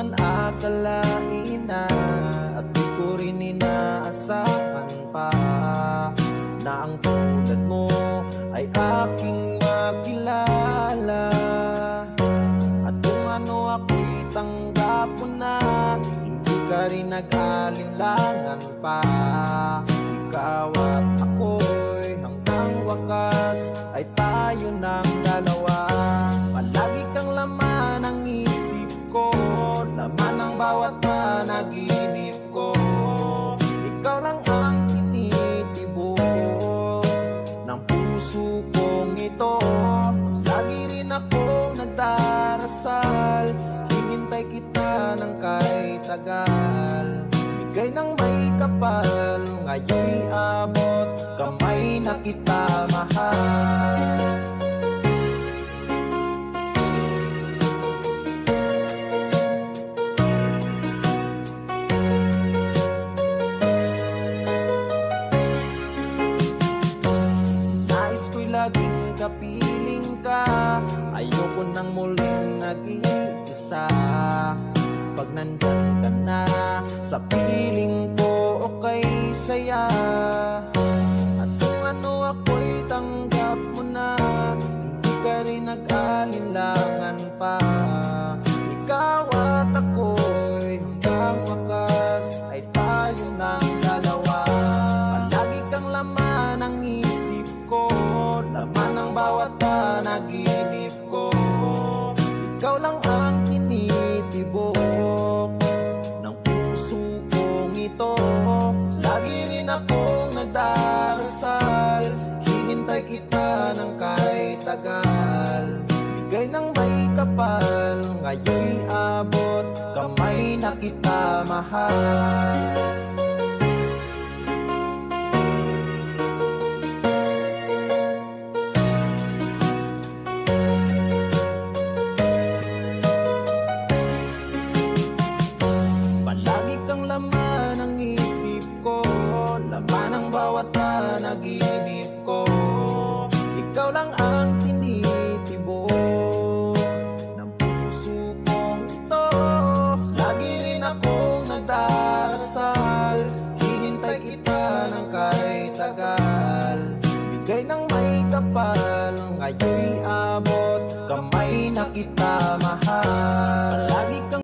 man akalain na, at di ko rin inaasahan pa, na ang tulad mo ay aking makilala. At kung ano ako'y tanggap mo na, hindi ka rin nag-alinlangan pa. Ikaw at ako'y hanggang wakas ay tayo ng dalawa. Palagi kang laman ng isip ko, laman ng bawat panaginip ko. Ikaw lang ang tinitibok ng puso kong ito. Lagi rin akong nagdarasal, hinintay kita ng kahit tagal. Bigay ng may kapal, ngayon'y abot kamay na kita mahal. Nais ko'y laging kapiling ka, ayoko nang muling nag-iisa. Pag nandyan ka na sa piling ko, okay saya. At kung ano ako'y tanggap mo na, hindi ka rin nag-alinlangan pa. Ikaw at ako'y hanggang wakas ay tayo ng dalawa. Palagi kang laman ng isip ko, laman ng bawat panaginip ko. Ikaw lang ang tinitibok ng puso kong ito. Lagi rin akong nagdarasal, hinintay kita ng kahit tagal. Bigay ng may kapal, ngayon'y abot kamay na kita mahal.